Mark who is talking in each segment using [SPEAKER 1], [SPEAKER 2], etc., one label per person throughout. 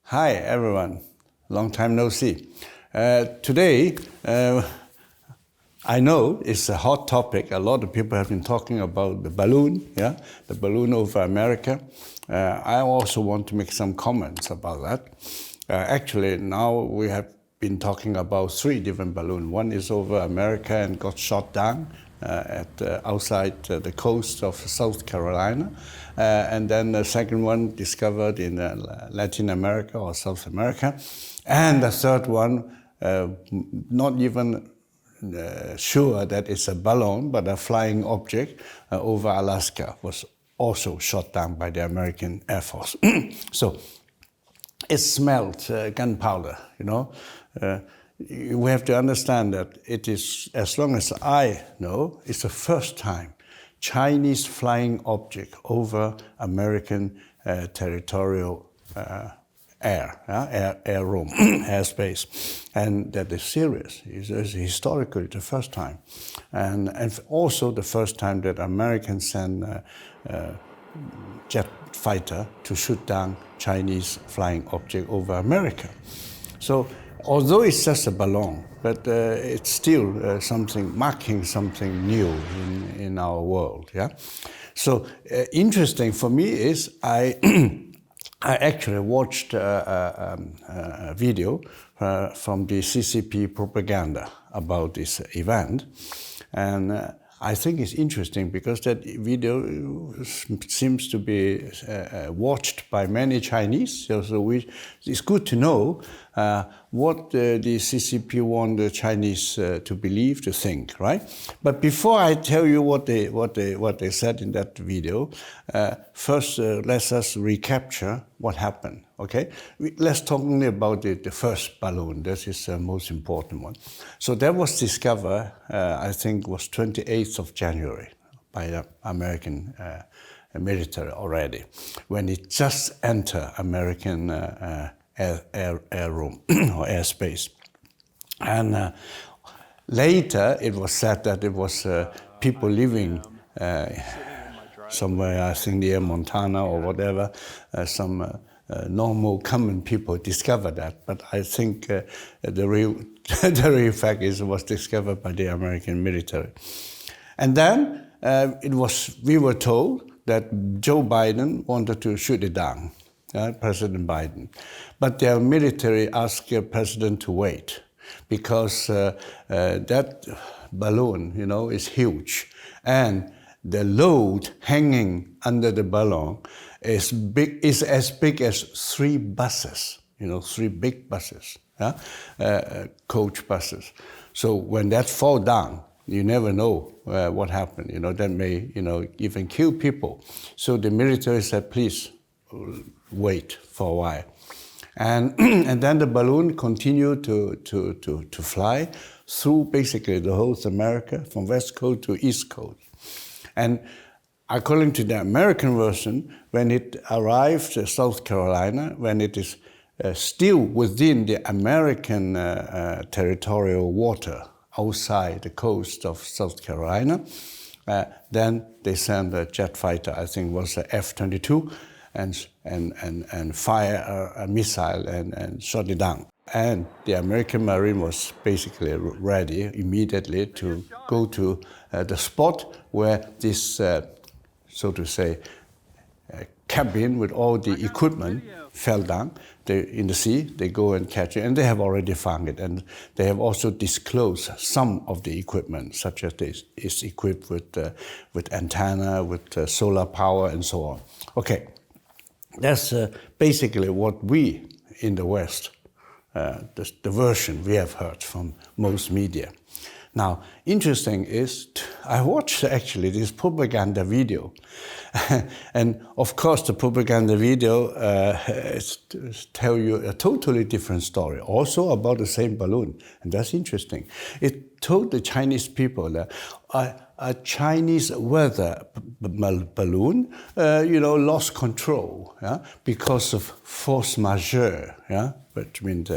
[SPEAKER 1] Hi everyone, long time no see. Today, I know it's a hot topic. A lot of people have been talking about the balloon, the balloon over America. I also want to make some comments about that. Actually, now we have been talking about 3 different balloons. One is over America and got shot down outside the coast of South Carolina. And then the second one discovered in Latin America or South America. And the third one, not even sure that it's a balloon, but a flying object over Alaska was also shot down by the American Air Force. So it smelled gunpowder, you know. We have to understand that it is, as long as I know, it's the first time Chinese flying object over American territorial air room, airspace, and that is serious. It's historically the first time, and also the first time that Americans send jet fighter to shoot down Chinese flying object over America. So although it's just a balloon, but it's still marking something new in our world. Yeah. So interesting for me is I actually watched a video from the CCP propaganda about this event, and I think it's interesting because that video seems to be watched by many Chinese. So it's good to know what the CCP want the Chinese to believe, to think, right? But before I tell you what they said in that video, first let us recapture what happened. Okay, let's talk only about the first balloon. This is the most important one. So that was discovered, I think, was 28th of January by the American military already, when it just entered American air room or airspace. And later it was said that it was people living somewhere, I think near Montana or whatever, some normal common people discovered that, but I think the real fact is it was discovered by the American military. And then we were told that Joe Biden wanted to shoot it down, President Biden, but their military asked the president to wait because that balloon, you know, is huge, and the load hanging under the balloon is as big as 3 buses, you know, 3 big buses, coach buses. So when that fall down, you never know what happened. You know, that may, you know, even kill people. So the military said, please wait for a while. And and then the balloon continued to fly through basically the whole of America, from West Coast to East Coast. And according to the American version, when it arrived in South Carolina, when it is still within the American territorial water outside the coast of South Carolina, then they sent a jet fighter, I think it was a F-22, and fire a missile and shot it down. And the American Marine was basically ready immediately to go to the spot where this, so to say, cabin with all the equipment fell down in the sea. They go and catch it, and they have already found it. And they have also disclosed some of the equipment, such as this is equipped with antenna, with solar power, and so on. Okay, that's basically what we in the West, the version we have heard from most media. Now, interesting is, I watched actually this propaganda video. And of course, the propaganda video tell you a totally different story, also about the same balloon. And that's interesting. It told the Chinese people that a Chinese weather balloon, lost control, because of force majeure, which means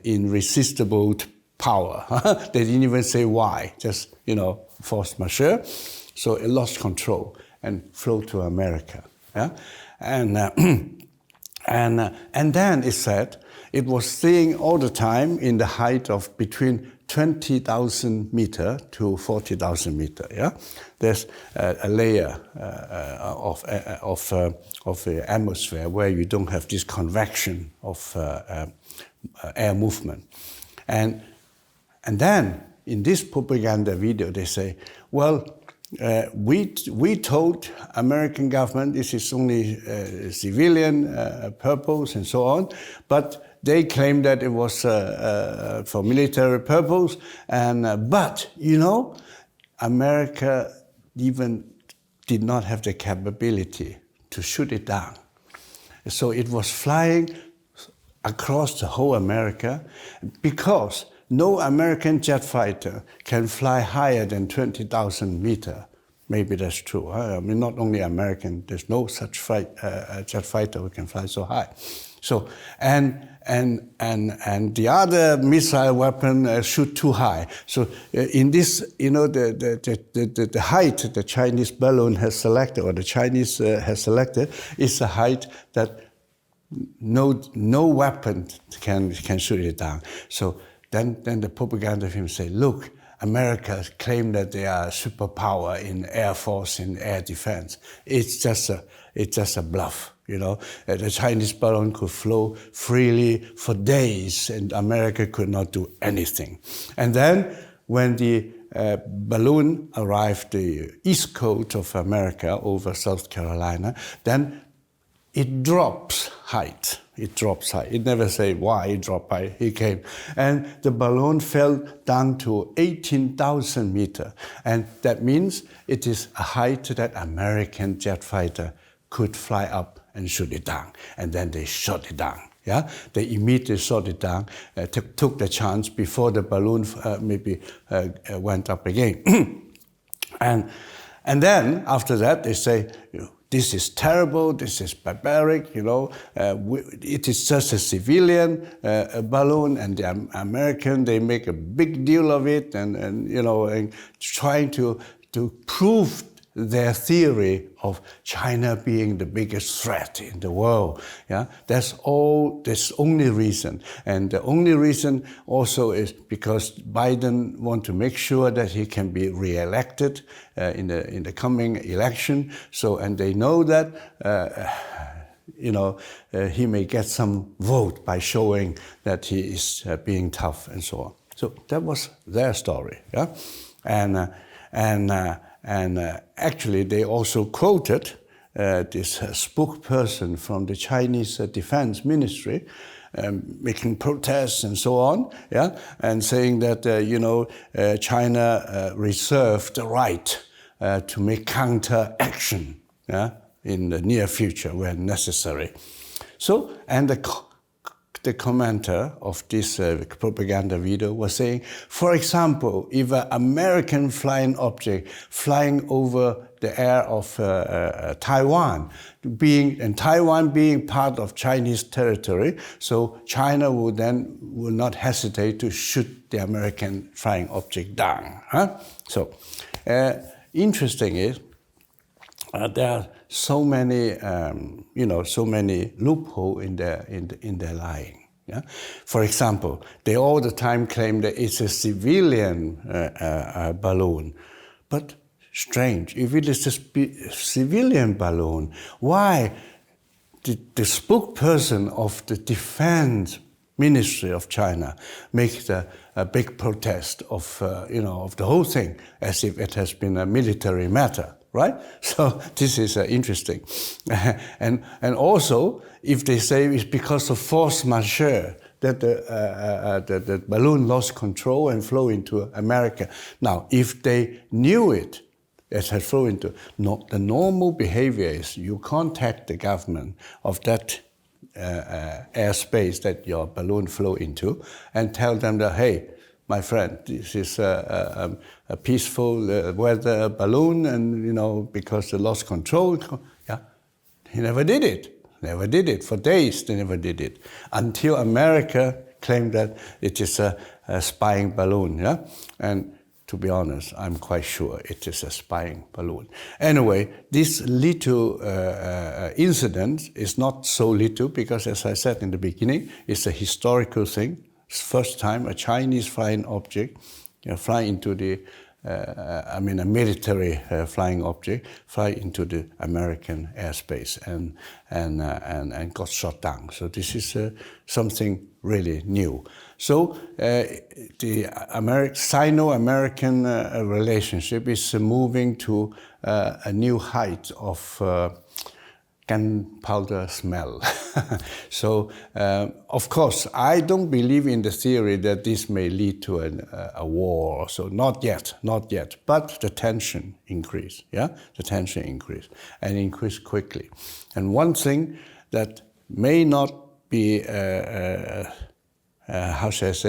[SPEAKER 1] irresistible power. They didn't even say why, just, force majeure. So it lost control and flew to America. And And then it said it was staying all the time in the height of between 20,000 meter to 40,000 meter. Yeah, there's a layer of the atmosphere where you don't have this convection of air movement, and then in this propaganda video they say, well, we told American government this is only civilian purpose and so on, but they claim that it was for military purpose. And but you know, America even did not have the capability to shoot it down, so it was flying across the whole America because no American jet fighter can fly higher than 20,000 meters. Maybe that's true. I mean, not only American, there's no such jet fighter who can fly so high. So, and the other missile weapon shoot too high. So in this, you know, the height the Chinese balloon has selected, or the Chinese has selected, is a height that no weapon can shoot it down. So then the propaganda film say, look, America claim that they are a superpower in air force, in air defense. It's just a bluff, you know. The Chinese balloon could flow freely for days, and America could not do anything. And then when the balloon arrived the east coast of America over South Carolina, then it drops height. It drops height. It never say why it dropped height. It came. And the balloon fell down to 18,000 meters. And that means it is a height that American jet fighter could fly up and shoot it down. And then they shot it down. Yeah, they immediately shot it down, took the chance before the balloon went up again. And then after that, they say, you know, this is terrible, this is barbaric, you know, it is just a civilian balloon, and the American, they make a big deal of it, and you know, and trying to prove their theory of China being the biggest threat in the world. Yeah, that's only reason. And the only reason also is because Biden wants to make sure that he can be re-elected in the coming election. So, and they know that you know, he may get some vote by showing that he is being tough and so on. So that was their story. Yeah, and actually, they also quoted this spokesperson from the Chinese Defense Ministry, making protests and so on, yeah, and saying that you know, China reserved the right to make counter-action, yeah, in the near future when necessary. So, and the commenter of this propaganda video was saying, for example, if an American flying object flying over the air of Taiwan, Taiwan being part of Chinese territory, so China will not hesitate to shoot the American flying object down. Huh? So, interesting is there are so many, you know, so many loopholes in their lying. Yeah? For example, they all the time claim that it's a civilian balloon, but strange. If it is a civilian balloon, why did the spokesperson of the Defense Ministry of China make a big protest of you know, of the whole thing, as if it has been a military matter? Right? So this is interesting. And also, if they say it's because of force majeure that the balloon lost control and flew into America. Now, if they knew it had flown into, the normal behavior is you contact the government of that airspace that your balloon flew into and tell them that, hey, my friend, this is a peaceful weather balloon, and you know, because they lost control, yeah, he never did it. Never did it for days. They never did it until America claimed that it is a spying balloon. Yeah, and to be honest, I'm quite sure it is a spying balloon. Anyway, this little incident is not so little because, as I said in the beginning, it's a historical thing. It's the first time a Chinese flying object fly into the, a military flying object fly into the American airspace and got shot down. So this is something really new. So the Sino-American relationship is moving to a new height of gunpowder smell. So, of course, I don't believe in the theory that this may lead to a war or so. Not yet. But the tension increased, The tension increased, and increased quickly. And one thing that may not be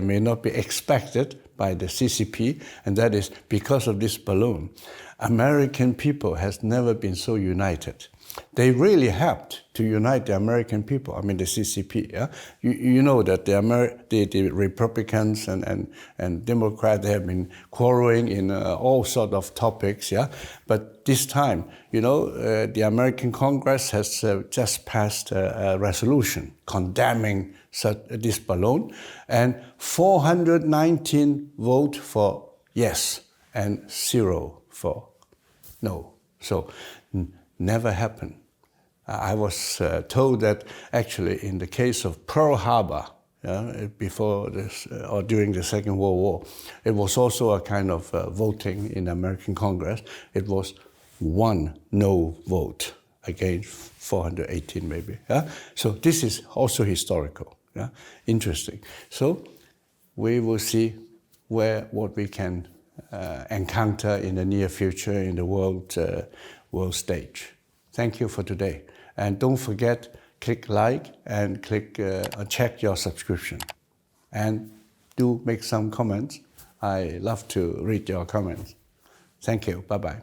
[SPEAKER 1] may not be expected by the CCP, and that is because of this balloon. American people has never been so united. They really helped to unite the American people. I mean, the CCP. Yeah, you know that the Republicans and Democrats, they have been quarreling in all sorts of topics. Yeah, but this time, the American Congress has just passed a resolution condemning this balloon, and 419 vote for yes and 0 for no. So never happened. I was told that actually in the case of Pearl Harbor, before this or during the Second World War, it was also a kind of voting in the American Congress. It was 1 no vote against 418 maybe. Yeah? So this is also historical. Yeah? Interesting. So we will see what we can encounter in the near future in the world stage. Thank you for today. And don't forget, click like and check your subscription. And do make some comments. I love to read your comments. Thank you. Bye-bye.